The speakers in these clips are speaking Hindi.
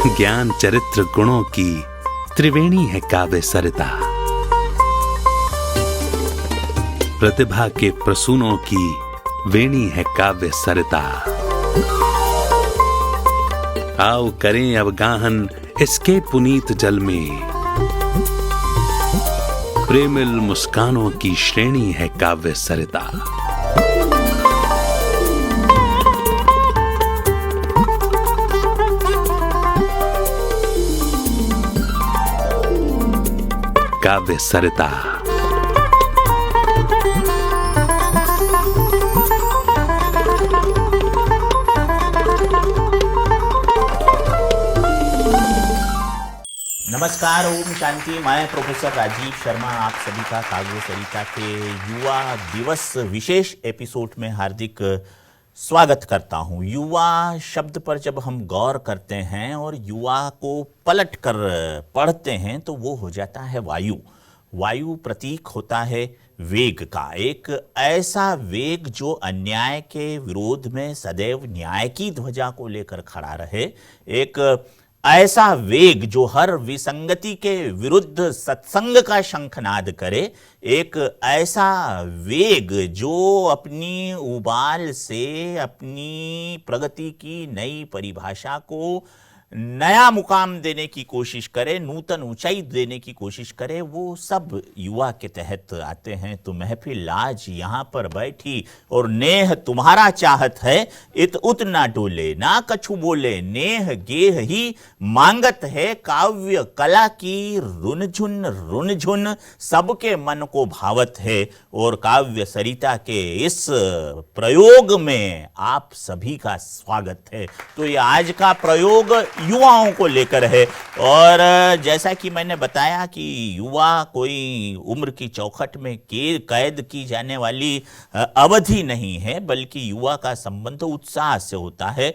ज्ञान चरित्र गुणों की त्रिवेणी है काव्य सरिता। प्रतिभा के प्रसूनों की वेणी है काव्य सरिता। आओ करें अवगाहन इसके पुनीत जल में, प्रेमिल मुस्कानों की श्रेणी है काव्य सरिता। काव्य सरिता। नमस्कार, ओम शांति। मैं प्रोफेसर राजीव शर्मा आप सभी का काव्य सरिता के युवा दिवस विशेष एपिसोड में हार्दिक स्वागत करता हूं। युवा शब्द पर जब हम गौर करते हैं और युवा को पलट कर पढ़ते हैं तो वो हो जाता है वायु। वायु प्रतीक होता है वेग का, एक ऐसा वेग जो अन्याय के विरोध में सदैव न्याय की ध्वजा को लेकर खड़ा रहे, एक ऐसा वेग जो हर विसंगति के विरुद्ध सत्संग का शंखनाद करे, एक ऐसा वेग जो अपनी उबाल से अपनी प्रगति की नई परिभाषा को नया मुकाम देने की कोशिश करे, नूतन ऊंचाई देने की कोशिश करे, वो सब युवा के तहत आते हैं। तो महफिल आज यहाँ पर बैठी और नेह तुम्हारा चाहत है, इत उत ना डोले ना कछु बोले, नेह गेह ही मांगत है, काव्य कला की रुनझुन सबके मन को भावत है। और काव्य सरिता के इस प्रयोग में आप सभी का स्वागत है। तो ये आज का प्रयोग युवाओं को लेकर है। और जैसा कि मैंने बताया कि युवा कोई उम्र की चौखट में कैद की जाने वाली अवधि नहीं है, बल्कि युवा का संबंध उत्साह से होता है,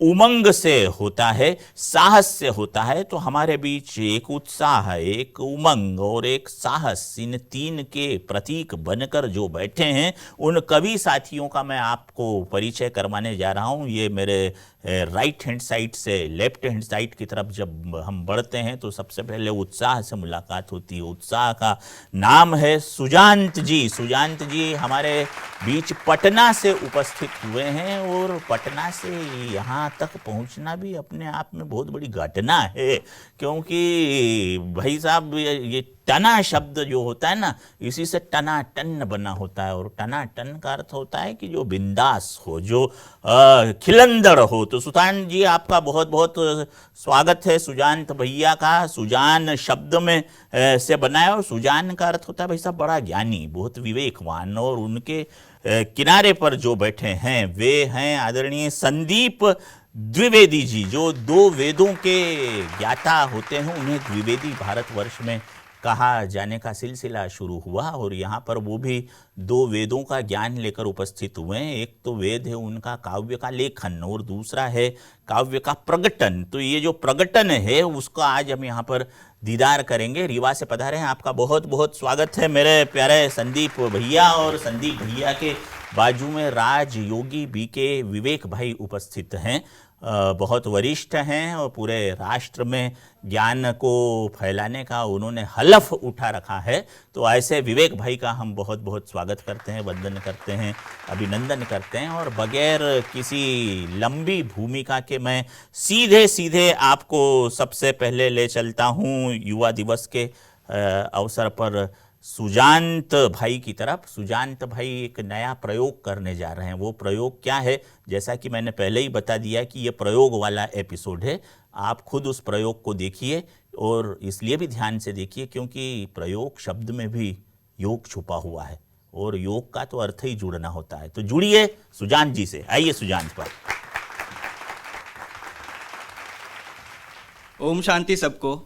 उमंग से होता है, साहस से होता है। तो हमारे बीच एक उत्साह, एक उमंग और एक साहस, इन तीन के प्रतीक बनकर जो बैठे हैं, उन कवि साथियों का मैं आपको परिचय करवाने जा रहा हूं। ये मेरे राइट हैंड साइड से लेफ्ट हैंड साइड की तरफ जब हम बढ़ते हैं तो सबसे पहले उत्साह से मुलाकात होती है। उत्साह का नाम है सुजांत जी। सुजांत जी हमारे बीच पटना से उपस्थित हुए हैं और पटना से यहाँ तक पहुँचना भी अपने आप में बहुत बड़ी घटना है, क्योंकि भाई साहब ये टना शब्द जो होता है ना, इसी से टना टन बना होता है। और टना टन का अर्थ होता है कि जो बिंदास हो, जो खिलंदड़ हो। तो सुजान जी आपका बहुत बहुत स्वागत है। सुजांत भैया का सुजान शब्द में से बनाया, और सुजान का अर्थ होता है भाई साहब बड़ा ज्ञानी, बहुत विवेकवान। और उनके किनारे पर जो बैठे हैं वे हैं आदरणीय संदीप द्विवेदी जी, जो दो वेदों के ज्ञाता होते हैं। उन्हें द्विवेदी भारतवर्ष में कहा जाने का सिलसिला शुरू हुआ और यहाँ पर वो भी दो वेदों का ज्ञान लेकर उपस्थित हुए हैं। एक तो वेद है उनका काव्य का लेखन और दूसरा है काव्य का प्रगटन। तो ये जो प्रगटन है उसका आज हम यहाँ पर दीदार करेंगे। रीवा से पधारे हैं, आपका बहुत बहुत स्वागत है मेरे प्यारे संदीप भैया। और संदीप भैया के बाजू में राज योगी बीके विवेक भाई उपस्थित हैं, बहुत वरिष्ठ हैं और पूरे राष्ट्र में ज्ञान को फैलाने का उन्होंने हलफ उठा रखा है। तो ऐसे विवेक भाई का हम बहुत बहुत स्वागत करते हैं, वंदन करते हैं, अभिनंदन करते हैं। और बगैर किसी लंबी भूमिका के मैं सीधे सीधे आपको सबसे पहले ले चलता हूँ युवा दिवस के अवसर पर सुजांत भाई की तरफ। सुजांत भाई एक नया प्रयोग करने जा रहे हैं। वो प्रयोग क्या है, जैसा कि मैंने पहले ही बता दिया कि ये प्रयोग वाला एपिसोड है। आप खुद उस प्रयोग को देखिए और इसलिए भी ध्यान से देखिए क्योंकि प्रयोग शब्द में भी योग छुपा हुआ है और योग का तो अर्थ ही जुड़ना होता है। तो जुड़िए सुजांत जी से। आइए सुजांत पर। ओम शांति सबको।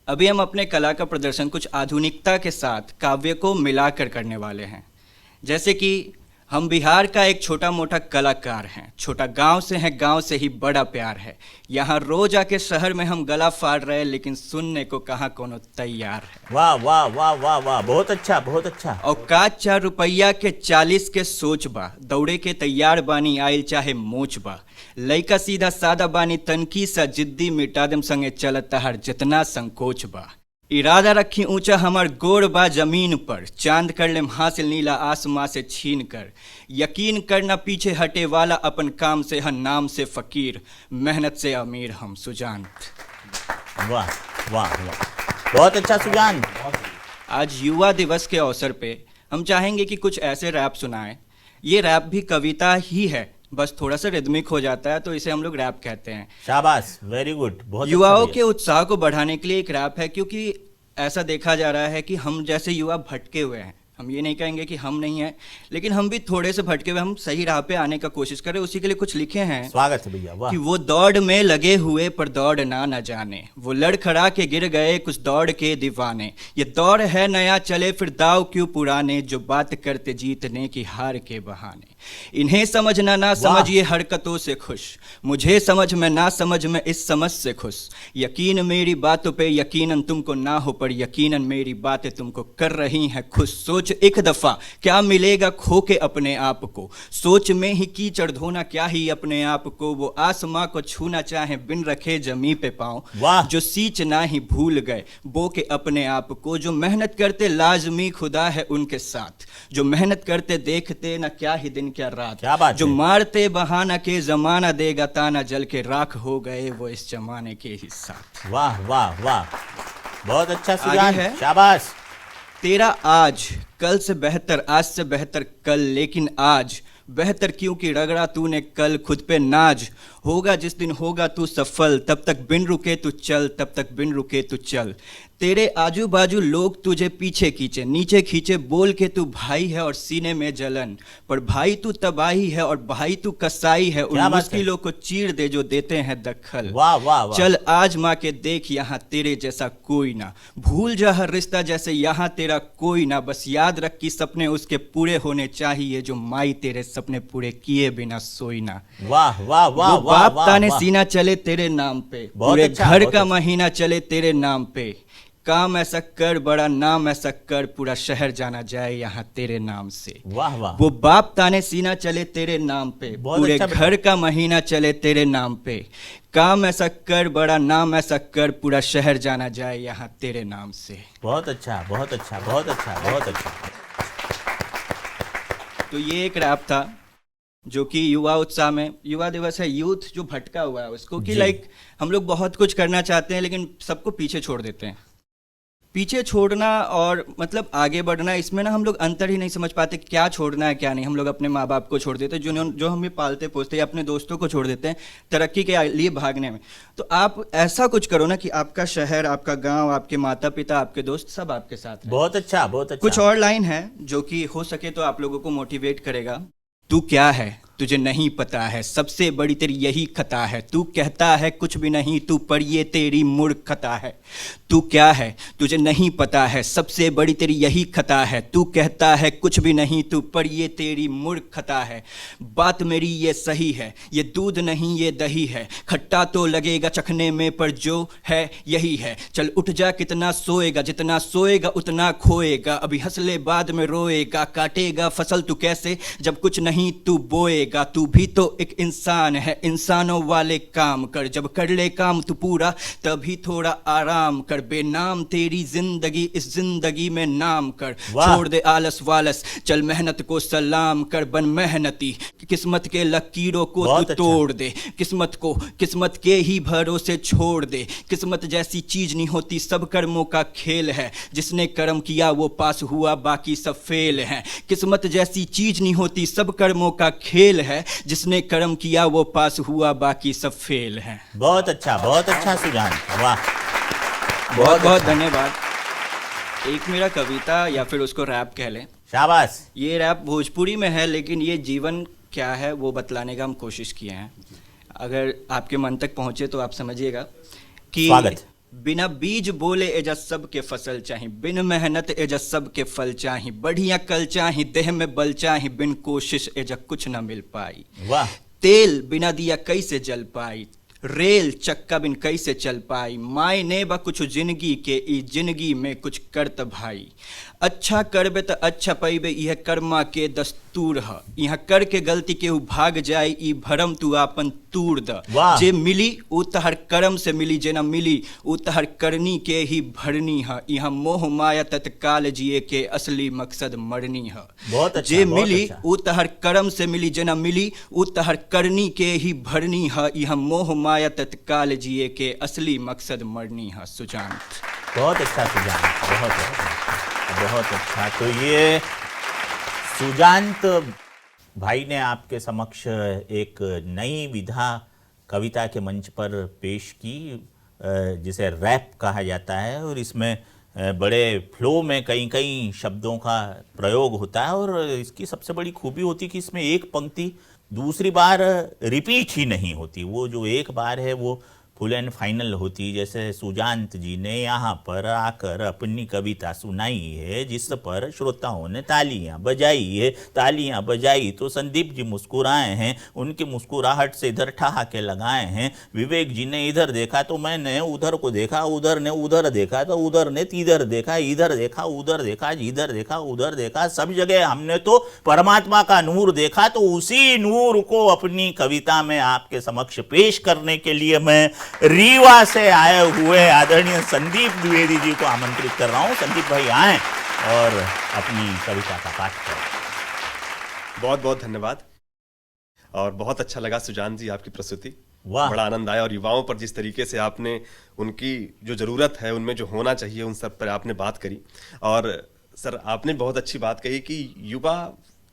अभी हम अपने कला का प्रदर्शन कुछ आधुनिकता के साथ काव्य को मिलाकर करने वाले हैं। जैसे कि हम बिहार का एक छोटा मोटा कलाकार हैं। छोटा गांव से है, गांव से ही बड़ा प्यार है। यहाँ रोज आके शहर में हम गला फाड़ रहे, लेकिन सुनने को कहाँ कोनो तैयार है। वाह वाह वाह वाह वाह, बहुत अच्छा बहुत अच्छा। औकात 4 रुपया के 40 के सोच बा, दौड़े के तैयार बानी आइल चाहे मोच बा। लइका सीधा सादा बानी, तनकी सा जिद्दी, मिटा देम संगे चलत हर जितना संकोच बा। इरादा रखी ऊंचा हमार गोड़ बा जमीन पर, चांद कर लेम हासिल नीला आसमां से छीन कर। यकीन करना पीछे हटे वाला अपन काम से है, नाम से फकीर, मेहनत से अमीर हम सुजान। वाह वाह वाह, बहुत अच्छा सुजान। आज युवा दिवस के अवसर पे हम चाहेंगे कि कुछ ऐसे रैप सुनाएं। ये रैप भी कविता ही है, बस थोड़ा सा रिदमिक हो जाता है तो इसे हम लोग रैप कहते हैं। शाबाश, वेरी गुड, बहुत अच्छा युवाओं भैया। के उत्साह को बढ़ाने के लिए एक रैप है, क्योंकि ऐसा देखा जा रहा है कि हम जैसे युवा भटके हुए हैं। हम ये नहीं कहेंगे कि हम नहीं हैं, लेकिन हम भी थोड़े से भटके हुए, हम सही राह पे आने का कोशिश करें। उसी के लिए कुछ लिखे हैं स्वागत है भैया। वाह, कि वो दौड़ में लगे हुए पर दौड़ना न जाने, वो लड़खड़ा के गिर गए कुछ दौड़ के दीवाने। ये दौड़ है नया चले फिर दाव क्यों पुराने, जो बात करते जीतने की हार के बहाने। इन्हें समझना ना समझ ये हरकतों से खुश, मुझे समझ में ना समझ में इस समझ से खुश। यकीन मेरी बातों पे यकीनन तुमको ना हो, पर यकीनन मेरी बातें तुमको कर रही हैं खुश। सोच एक दफा क्या मिलेगा खो के अपने आप को, सोच में ही कीचड़ धोना क्या ही अपने आप को। वो आसमां को छूना चाहे बिन रखे जमी पे पाँव, वाह। जो सींचना ही भूल गए बो के अपने आप को। जो मेहनत करते लाजमी खुदा है उनके साथ, जो मेहनत करते देखते ना क्या ही दिन क्या रात। क्या बात जो है। मारते बहाना के जमाना देगा ताना, जल के राख हो गए वो इस जमाने के ही साथ। वाह वाह वाह, बहुत अच्छा आगे सुजान, है। शाबाश। तेरा आज कल से बेहतर, आज से बेहतर कल, लेकिन आज बेहतर क्योंकि रगड़ा तूने कल खुद पे नाज। होगा जिस दिन होगा तू सफल, तब तक बिन रुके तू चल, तब तक बिन रुके तू चल। तेरे आजू बाजू लोग तुझे पीछे खींचे नीचे खींचे, बोल के तू भाई है और सीने में जलन, पर भाई तू तबाही है और भाई तू कसाई है। उन क्या बात है। मुश्किलों को चीर दे जो देते हैं दखल। वाह वाह वाह, चल आज माँ के देख यहाँ तेरे जैसा कोई ना, भूल जा हर रिश्ता जैसे यहाँ तेरा कोई ना। बस याद रख कि सपने उसके पूरे होने चाहिए, जो माई तेरे सपने पूरे किए बिना सोई ना। वाह वाह वाह वो वाह बाप वाह, ताने वाह। सीना चले तेरे नाम पे, बहुत पूरे अच्छा, घर बहुत का अच्छा। महीना चले तेरे नाम पे। काम ऐसा कर बड़ा नाम ऐसा कर, पूरा शहर जाना जाए यहाँ तेरे नाम से। वाह वाह, वो बाप ताने सीना चले तेरे नाम पे, बहुत पूरे अच्छा बेटा। घर का महीना चले तेरे नाम पे। काम ऐसा कर बड़ा नाम ऐसा कर, पूरा शहर जाना जाए यहाँ तेरे नाम से। बहुत अच्छा बहुत अच्छा बहुत अच्छा बहुत अच्छा। तो ये एक रैप था जो कि युवा उत्साह में, युवा दिवस है, यूथ जो भटका हुआ है उसको, कि जी। लाइक हम लोग बहुत कुछ करना चाहते हैं लेकिन सबको पीछे छोड़ देते हैं। पीछे छोड़ना और मतलब आगे बढ़ना, इसमें ना हम लोग अंतर ही नहीं समझ पाते क्या छोड़ना है क्या नहीं। हम लोग अपने माँ बाप को छोड़ देते हैं जो हमें पालते पोसते, या अपने दोस्तों को छोड़ देते हैं तरक्की के लिए भागने में। तो आप ऐसा कुछ करो ना कि आपका शहर, आपका गांव, आपके माता पिता, आपके दोस्त सब आपके साथ हैं। बहुत अच्छा बहुत अच्छा। कुछ और लाइन है जो कि हो सके तो आप लोगों को मोटिवेट करेगा। तू क्या है तुझे नहीं पता है, सबसे बड़ी तेरी यही खता है। तू कहता है कुछ भी नहीं तू, पर ये तेरी मूर्खता है। तू क्या है तुझे नहीं पता है, सबसे बड़ी तेरी यही खता है। तू कहता है कुछ भी नहीं तू, पर ये तेरी मूर्खता है। बात मेरी ये सही है, ये दूध नहीं ये दही है। खट्टा तो लगेगा चखने में, पर जो है यही है। चल उठ जा कितना सोएगा, जितना सोएगा उतना खोएगा। अभी हंसले बाद में रोएगा, काटेगा फसल तू कैसे जब कुछ नहीं तू बोएगा। तू भी तो एक इंसान है, इंसानों वाले काम कर। जब कर ले काम तू पूरा तभी थोड़ा आराम कर। बेनाम तेरी जिंदगी, इस जिंदगी में नाम कर। वाह। छोड़ दे आलस वालस, चल मेहनत को सलाम कर। बन मेहनती, किस्मत के लकीरों को बहुत तू अच्छा। तोड़ दे। किस्मत को किस्मत के ही भरोसे छोड़ दे। किस्मत जैसी चीज नहीं होती, सब कर्मों का खेल है। जिसने कर्म किया वो पास हुआ, बाकी सब फेल है। किस्मत जैसी चीज नहीं होती, सब कर्मों का खेल है। जिसने कर्म किया वो पास हुआ, बाकी सब फेल है। बहुत अच्छा सुजान, वाह। बहुत बहुत धन्यवाद। एक मेरा कविता या फिर उसको रैप कह लें। शाबाश। ये रैप भोजपुरी में है, लेकिन ये जीवन क्या है वो बतलाने का हम कोशिश किए हैं। अगर आपके मन तक पहुंचे तो आप समझिएगा कि स्वागत। बिना बीज बोले एजा सबके फसल चाही, बिन मेहनत एजा सबके फल चाही, बढ़िया कल चाही, देह में बल चाही, बिन कोशिश एजा कुछ ना मिल पाई। वाह। तेल बिना दिया कैसे जल पाई, रेल चक्का बिन कैसे चल पाई, मायने बा कुछ जिंदगी के, ई जिंदगी में कुछ करत भाई। अच्छा करबे तो अच्छा पैबे, यह कर्मा के दस्तूर ह, यहाँ करके गलती के भाग जाए, ई भरम तू आपन तूर द। वाह। जे मिली उ तहर कर्म से मिली, जे न मिली उ तहर करनी के ही भरनी है, यहाँ मोह माया तत्काल जिए के असली मकसद मरनी है। बहुत अच्छा, जे बहुत मिली अच्छा। उ तहर कर्म से मिली, जे न मिली उ तहर करनी के ही भरनी है, यहाँ मोह माया तत्काल जिए के असली मकसद मरनी है। सुजानत। बहुत अच्छा सुजानत, बहुत अच्छा। तो ये सुजानत भाई ने आपके समक्ष एक नई विधा कविता के मंच पर पेश की, जिसे रैप कहा जाता है, और इसमें बड़े फ्लो में कई कई शब्दों का प्रयोग होता है, और इसकी सबसे बड़ी खूबी होती है कि इसमें एक पंक्ति दूसरी बार रिपीट ही नहीं होती। वो जो एक बार है वो फुल एंड फाइनल होती। जैसे सुजानत जी ने यहाँ पर आकर अपनी कविता सुनाई है, जिस पर श्रोताओं ने तालियां बजाई है। तालियां बजाई तो संदीप जी मुस्कुराए हैं, उनकी मुस्कुराहट से इधर ठहाके लगाए हैं। विवेक जी ने इधर देखा तो मैंने उधर को देखा, उधर ने उधर देखा तो उधर ने तिधर देखा, इधर देखा उधर देखा, इधर देखा उधर देखा, सब जगह हमने तो परमात्मा का नूर देखा। तो उसी नूर को अपनी कविता में आपके समक्ष पेश करने के लिए मैं रीवा से आए हुए आदरणीय संदीप द्विवेदी जी को आमंत्रित कर रहा हूं। संदीप भाई आए और अपनी कविता का पाठ करें। बहुत बहुत धन्यवाद, और बहुत अच्छा लगा सुजान जी आपकी प्रस्तुति। वाह। बड़ा आनंद आया, और युवाओं पर जिस तरीके से आपने उनकी जो जरूरत है, उनमें जो होना चाहिए, उन सब पर आपने बात करी। और सर आपने बहुत अच्छी बात कही कि युवा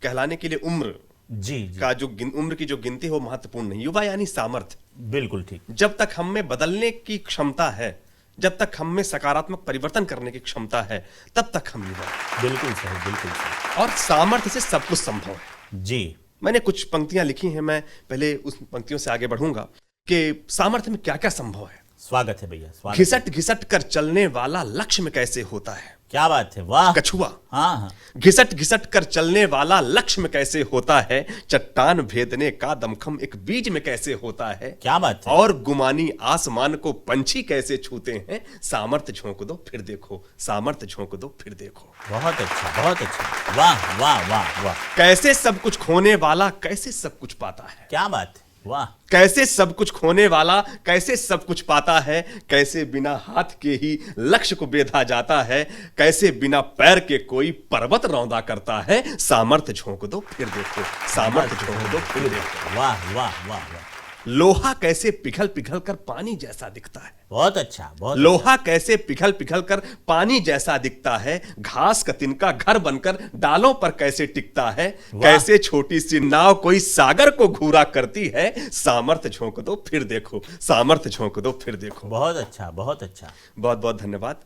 कहलाने के लिए उम्र जी, जी। का जो उम्र की जो गिनती है वो महत्वपूर्ण नहीं। युवा यानी सामर्थ्य। बिल्कुल ठीक। जब तक हम में बदलने की क्षमता है, जब तक हम में सकारात्मक परिवर्तन करने की क्षमता है, तब तक हम युवा। बिल्कुल सही, बिल्कुल सही। और सामर्थ्य से सब कुछ संभव है। जी। मैंने कुछ पंक्तियां लिखी हैं, मैं पहले उस पंक्तियों से आगे बढ़ूंगा कि सामर्थ्य में क्या क्या संभव है। स्वागत है भैया, स्वागत। घिसट घिसट कर चलने वाला लक्ष्य में कैसे होता है। क्या बात है, वाह। कछुआ। हाँ हाँ। घिसट घिसट कर चलने वाला लक्ष्य में कैसे होता है, चट्टान भेदने का दमखम एक बीज में कैसे होता है। क्या बात है। और गुमानी आसमान को पंछी कैसे छूते हैं, सामर्थ्य झोंक दो फिर देखो, सामर्थ्य झोंक दो फिर देखो। बहुत अच्छा, बहुत अच्छा। वाह वाह वाह वाह। कैसे सब कुछ खोने वाला कैसे सब कुछ पाता है। क्या बात है, वाह। कैसे सब कुछ खोने वाला कैसे सब कुछ पाता है, कैसे बिना हाथ के ही लक्ष्य को बेधा जाता है, कैसे बिना पैर के कोई पर्वत रौंदा करता है, सामर्थ्य झोंक दो फिर देखो, सामर्थ्य झोंक दो फिर देखो। वाह वाह वाह वाह। लोहा कैसे पिघल पिघल कर पानी जैसा दिखता है। बहुत अच्छा, बहुत लोहा कैसे पिघल पिघल कर पानी जैसा दिखता है, घास का तिनका घर बनकर डालों पर कैसे टिकता है, कैसे छोटी सी नाव कोई सागर को घूरा करती है, सामर्थ्य झोंक दो फिर देखो, सामर्थ्य झोंक दो फिर देखो। बहुत अच्छा, बहुत अच्छा। बहुत बहुत धन्यवाद।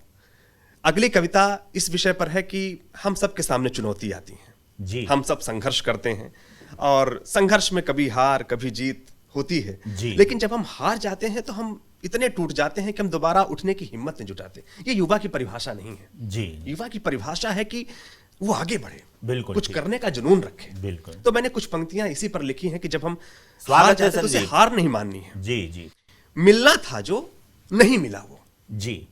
अगली कविता इस विषय पर है कि हम सबके सामने चुनौती आती है जी। हम सब संघर्ष करते हैं, और संघर्ष में कभी हार कभी जीत होती है जी। लेकिन जब हम हार जाते हैं तो हम इतने टूट जाते हैं कि हम दोबारा उठने की हिम्मत नहीं जुटाते। ये युवा की परिभाषा नहीं है। जी। युवा की परिभाषा है कि वो आगे बढ़े, बिल्कुल कुछ ठीक। करने का जुनून रखे। बिल्कुल। तो मैंने कुछ पंक्तियां इसी पर लिखी हैं कि जब हम स्वागत हार है जाते हैं तो उसे संदीप। हार नहीं माननी है। जी जी मिलना था जो नहीं मिला वो, जी।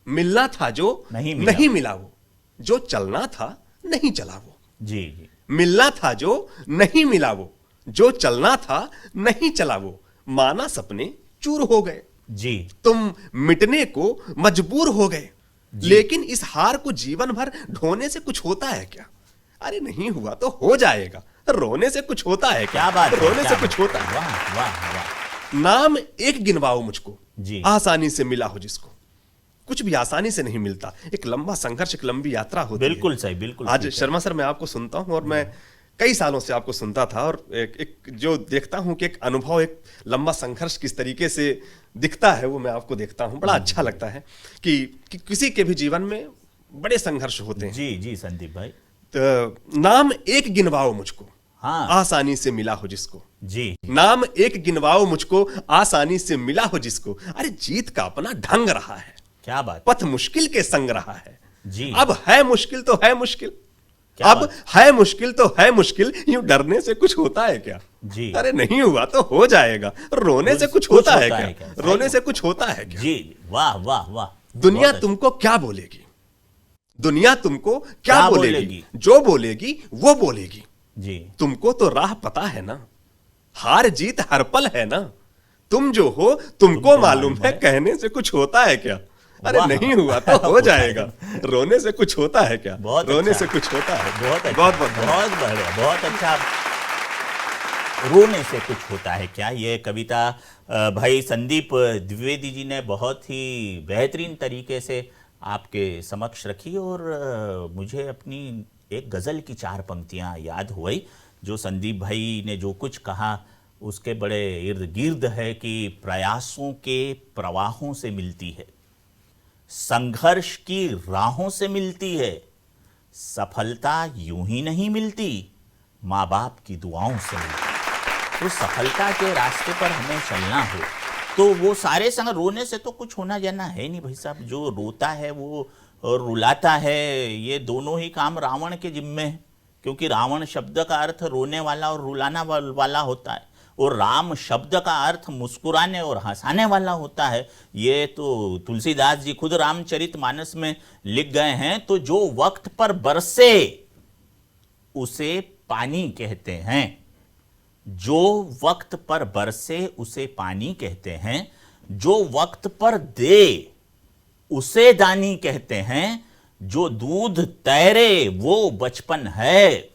मिलना था जो नहीं मिला वो, जो चलना था नहीं चला वो। जी जी। मिलना था जो नहीं मिला वो, जो चलना था नहीं चला वो, माना सपने चूर हो गए। जी। तुम मिटने को मजबूर हो गए, लेकिन इस हार को जीवन भर ढोने से कुछ होता है क्या। अरे नहीं हुआ तो हो जाएगा, रोने से कुछ होता है क्या बात है, रोने क्या से बात कुछ होता है। वाह वाह वाह। नाम एक गिनवाओ मुझको, जी। आसानी से मिला हो जिसको। कुछ भी आसानी से नहीं मिलता, एक लंबा संघर्ष, एक लंबी यात्रा होती है। बिल्कुल सही, बिल्कुल आज ठीक है। शर्मा सर मैं आपको सुनता हूं, और मैं कई सालों से आपको सुनता था, और एक जो देखता हूं कि एक अनुभव, एक लंबा संघर्ष किस तरीके से दिखता है, वो मैं आपको देखता हूं। बड़ा अच्छा लगता है कि किसी के भी जीवन में बड़े संघर्ष होते हैं। जी जी संदीप भाई। तो नाम एक गिनवाओ मुझको, हाँ। आसानी से मिला हो जिसको। जी नाम एक गिनवाओ मुझको, आसानी से मिला हो जिसको। अरे जीत का अपना ढंग रहा है, क्या बात। पथ मुश्किल के संग रहा है। जी अब है मुश्किल तो है मुश्किल, क्या अब बात। है मुश्किल तो है मुश्किल। यूं डरने से कुछ होता है क्या? जी। अरे नहीं हुआ तो हो जाएगा। रोने से कुछ होता है क्या? रोने से कुछ होता है क्या? जी वाह वाह वाह। दुनिया बहुत तुमको क्या बोलेगी? दुनिया तुमको क्या क्या बोलेगी? बोलेगी? जो बोलेगी वो बोलेगी। जी तुमको तो राह पता है ना, हार जीत हर पल है ना। तुम जो हो तुमको मालूम है, कहने से कुछ होता है क्या? अरे वाह। नहीं हुआ तो हो जाएगा। रोने से कुछ होता है क्या? बहुत रोने अच्छा। से कुछ होता है। बहुत अच्छा, बहुत बहुत बहुत बढ़िया, बहुत अच्छा। रोने से कुछ होता है क्या, ये कविता भाई संदीप द्विवेदी जी ने बहुत ही बेहतरीन तरीके से आपके समक्ष रखी। और मुझे अपनी एक गज़ल की 4 पंक्तियां याद हुई जो संदीप भाई ने जो कुछ कहा उसके बड़े इर्द गिर्द है कि प्रयासों के प्रवाहों से मिलती है, संघर्ष की राहों से मिलती है, सफलता यूं ही नहीं मिलती, माँ बाप की दुआओं से मिलती है। तो सफलता के रास्ते पर हमें चलना हो तो वो सारे संग, रोने से तो कुछ होना जाना है नहीं भाई साहब। जो रोता है वो रुलाता है, ये दोनों ही काम रावण के जिम्मे है, क्योंकि रावण शब्द का अर्थ रोने वाला और रुलाना वाला होता है, और राम शब्द का अर्थ मुस्कुराने और हंसाने वाला होता है। ये तो तुलसीदास जी खुद रामचरितमानस में लिख गए हैं। तो जो वक्त पर बरसे उसे पानी कहते हैं, जो वक्त पर बरसे उसे पानी कहते हैं, जो वक्त पर दे उसे दानी कहते हैं, जो दूध तैरे वो बचपन है,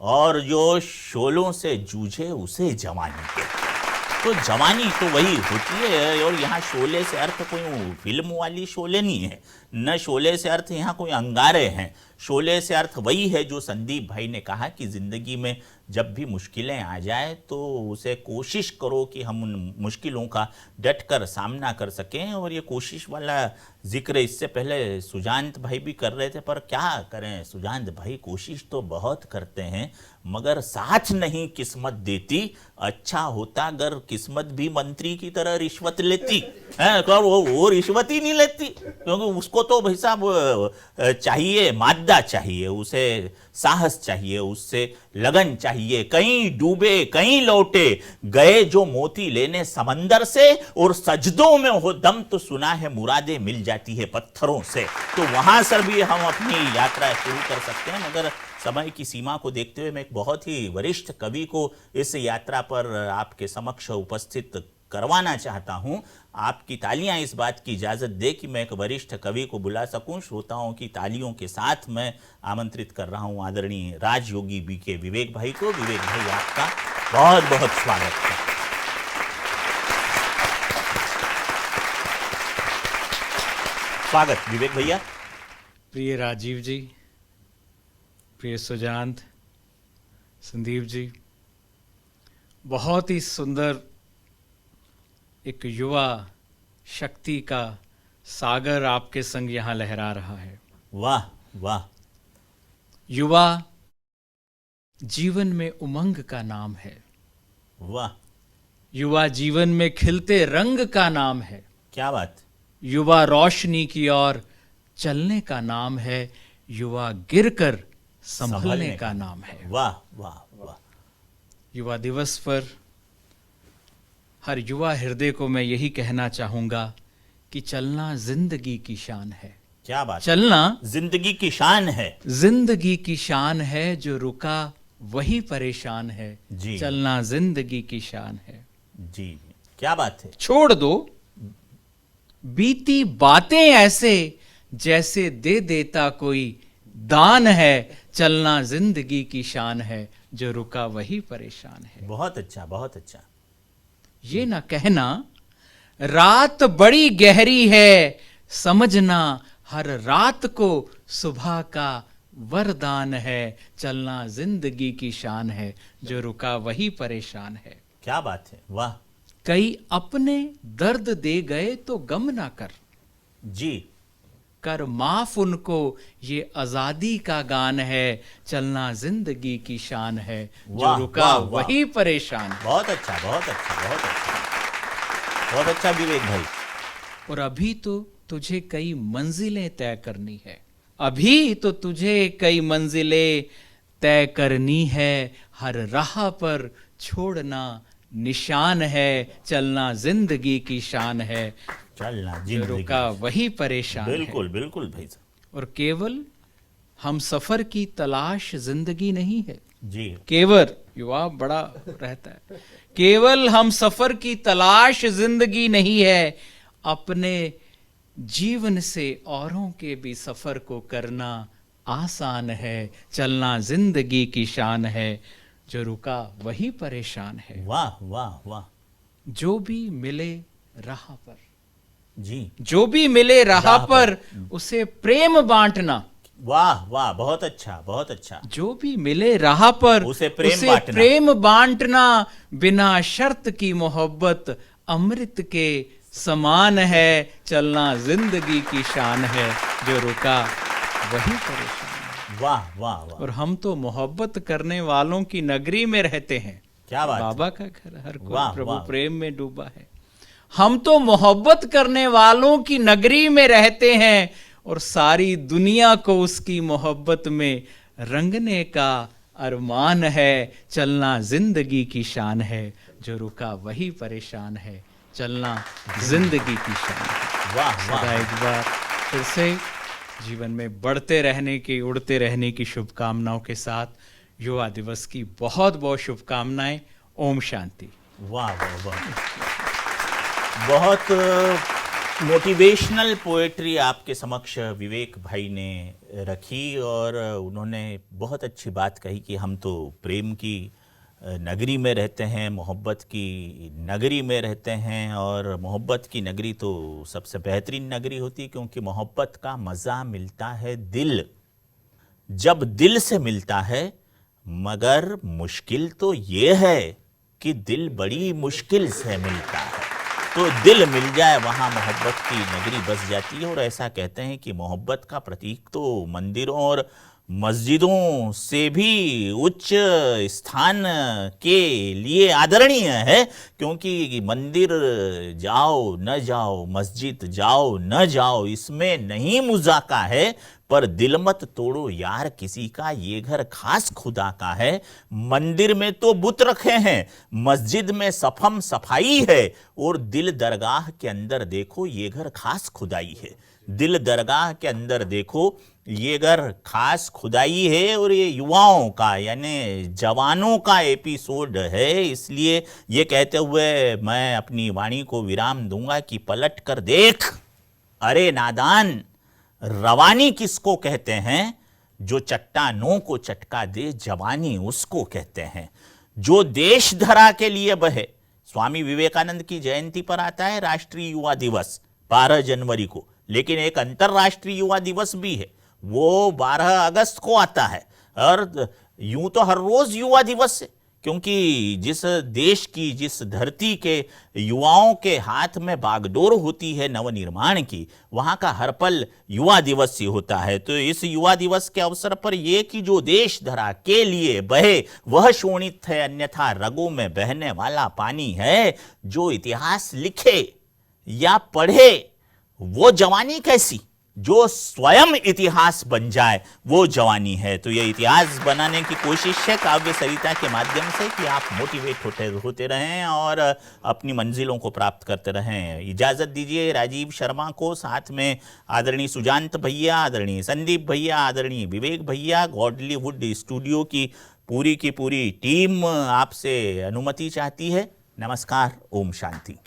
और जो शोलों से जूझे उसे जवानी कहते हैं। तो जवानी तो वही होती है। और यहाँ शोले से अर्थ कोई फिल्म वाली शोले नहीं है, न शोले से अर्थ यहाँ कोई अंगारे हैं। शोले से अर्थ वही है जो संदीप भाई ने कहा कि ज़िंदगी में जब भी मुश्किलें आ जाए तो उसे कोशिश करो कि हम उन मुश्किलों का डटकर सामना कर सकें। और ये कोशिश वाला जिक्र इससे पहले सुजांत भाई भी कर रहे थे, पर क्या करें सुजांत भाई, कोशिश तो बहुत करते हैं मगर साथ नहीं किस्मत देती। अच्छा होता अगर किस्मत भी मंत्री की तरह रिश्वत लेती है, तो वो रिश्वत ही नहीं लेती, क्योंकि उसको तो भाई साहब चाहिए, मादा चाहिए, उसे साहस चाहिए, उससे लगन चाहिए। कहीं डूबे कहीं लौटे, गए जो मोती लेने समंदर से, और सजदों में हो दम तो सुना है मुरादें मिल जाती है पत्थरों से। तो वहां से भी हम अपनी यात्रा शुरू कर सकते हैं, मगर समय की सीमा को देखते हुए मैं एक बहुत ही वरिष्ठ कवि को इस यात्रा पर आपके समक्ष उपस्थित करवाना चाहता हूं। आपकी तालियां इस बात की इजाज़त दे कि मैं एक वरिष्ठ कवि को बुला सकूं। श्रोताओं की तालियों के साथ मैं आमंत्रित कर रहा हूं आदरणीय राजयोगी बीके विवेक भाई को। विवेक भाई, आपका बहुत बहुत स्वागत है। स्वागत विवेक भैया। प्रिय राजीव जी, प्रिय सुजांत, संदीप जी, बहुत ही सुंदर एक युवा शक्ति का सागर आपके संग यहाँ लहरा रहा है। वाह वाह। युवा जीवन में उमंग का नाम है, वाह, युवा जीवन में खिलते रंग का नाम है, क्या बात। युवा रोशनी की ओर चलने का नाम है, युवा गिरकर संभलने का नाम है। वाह वाह वाह। युवा दिवस पर हर युवा हृदय को मैं यही कहना चाहूंगा कि चलना जिंदगी की शान है। क्या बात। चलना जिंदगी की शान है। जिंदगी की शान है, जो रुका वही परेशान है। जी। चलना जिंदगी की शान है। जी, क्या बात है। छोड़ दो बीती बातें ऐसे जैसे दे देता कोई दान है। चलना जिंदगी की शान है, जो रुका वही परेशान है। बहुत अच्छा, बहुत अच्छा। ये ना कहना रात बड़ी गहरी है, समझना हर रात को सुबह का वरदान है। चलना जिंदगी की शान है, जो रुका वही परेशान है। क्या बात है, वाह। कई अपने दर्द दे गए तो गम ना कर। जी। कर माफ उनको, ये आजादी का गान है, चलना जिंदगी की शान है, जो वाह, रुका वाह, वाह। वही परेशान। बहुत अच्छा, बहुत अच्छा, बहुत अच्छा, बहुत अच्छा विवेक भाई। और अभी तो तुझे कई मंजिलें तय करनी है, अभी तो तुझे कई मंजिलें तय करनी है, हर राह पर छोड़ना निशान है, चलना जिंदगी की शान है, चलना जो जिंदगी। रुका वही परेशान है। बिल्कुल बिल्कुल भाई साहब और केवल हम सफर की तलाश जिंदगी नहीं है, जी। केवल युवा बड़ा रहता है, केवल हम सफर की तलाश जिंदगी नहीं है, अपने जीवन से औरों के भी सफर को करना आसान है, चलना जिंदगी की शान है, जो रुका वही परेशान है। वाह वाह वाह जो भी मिले राह पर, जी। जो भी मिले राह राह पर, उसे प्रेम बांटना, वाह वाह, बहुत अच्छा, बहुत अच्छा। जो भी मिले राह पर उसे बांटना। प्रेम बांटना, बिना शर्त की मोहब्बत अमृत के समान है, चलना जिंदगी की शान है, जो रुका वही परेशान है। वाह वाह वाह, और हम तो मोहब्बत करने वालों की नगरी में रहते हैं। क्या बात है। बाबा का घर, हर कोई वाह, प्रभु वाह। प्रेम में डूबा है। हम तो मोहब्बत करने वालों की नगरी में रहते हैं, और सारी दुनिया को उसकी मोहब्बत में रंगने का अरमान है, चलना जिंदगी की शान है, जो रुका वही परेशान है, चलना जिंदगी की शान है। वाह सदा वाह, एक बार फिर से जीवन में बढ़ते रहने की, उड़ते रहने की शुभकामनाओं के साथ युवा दिवस की बहुत बहुत शुभकामनाएं। ओम शांति। वाह वाह वाह। बहुत मोटिवेशनल पोएट्री आपके समक्ष विवेक भाई ने रखी, और उन्होंने बहुत अच्छी बात कही कि हम तो प्रेम की नगरी में रहते हैं, मोहब्बत की नगरी में रहते हैं, और मोहब्बत की नगरी तो सबसे बेहतरीन नगरी होती है, क्योंकि मोहब्बत का मज़ा मिलता है जब दिल से मिलता है। मगर मुश्किल तो ये है कि दिल बड़ी मुश्किल से मिलता है, तो दिल मिल जाए वहाँ मोहब्बत की नगरी बस जाती है। और ऐसा कहते हैं कि मोहब्बत का प्रतीक तो मंदिरों और मस्जिदों से भी उच्च स्थान के लिए आदरणीय है, क्योंकि मंदिर जाओ न जाओ, मस्जिद जाओ न जाओ, इसमें नहीं मुजाका है, पर दिल मत तोड़ो यार किसी का, ये घर खास खुदा का है। मंदिर में तो बुत रखे हैं, मस्जिद में सफम सफाई है, और दिल दरगाह के अंदर देखो ये घर खास खुदाई है। दिल दरगाह के अंदर देखो ये घर खास खुदाई है। और ये युवाओं का यानी जवानों का एपिसोड है, इसलिए ये कहते हुए मैं अपनी वाणी को विराम दूंगा कि पलट कर देख अरे नादान, रवानी किसको कहते हैं, जो चट्टानों को चटका दे जवानी उसको कहते हैं, जो देश धरा के लिए बहे। स्वामी विवेकानंद की जयंती पर आता है राष्ट्रीय युवा दिवस 12 जनवरी को, लेकिन एक अंतर्राष्ट्रीय युवा दिवस भी है, वो 12 अगस्त को आता है। और यूं तो हर रोज युवा दिवस है, क्योंकि जिस देश की, जिस धरती के युवाओं के हाथ में बागडोर होती है नवनिर्माण की, वहाँ का हर पल युवा दिवस ही होता है। तो इस युवा दिवस के अवसर पर ये कि जो देश धरा के लिए बहे वह शोणित है, अन्यथा रगों में बहने वाला पानी है। जो इतिहास लिखे या पढ़े वो जवानी कैसी, जो स्वयं इतिहास बन जाए वो जवानी है। तो ये इतिहास बनाने की कोशिश है काव्य सरिता के माध्यम से कि आप मोटिवेट होते रहें और अपनी मंजिलों को प्राप्त करते रहें। इजाज़त दीजिए राजीव शर्मा को, साथ में आदरणीय सुजांत भैया, आदरणीय संदीप भैया, आदरणीय विवेक भैया, गॉडलीवुड स्टूडियो की पूरी टीम आपसे अनुमति चाहती है। नमस्कार, ओम शांति।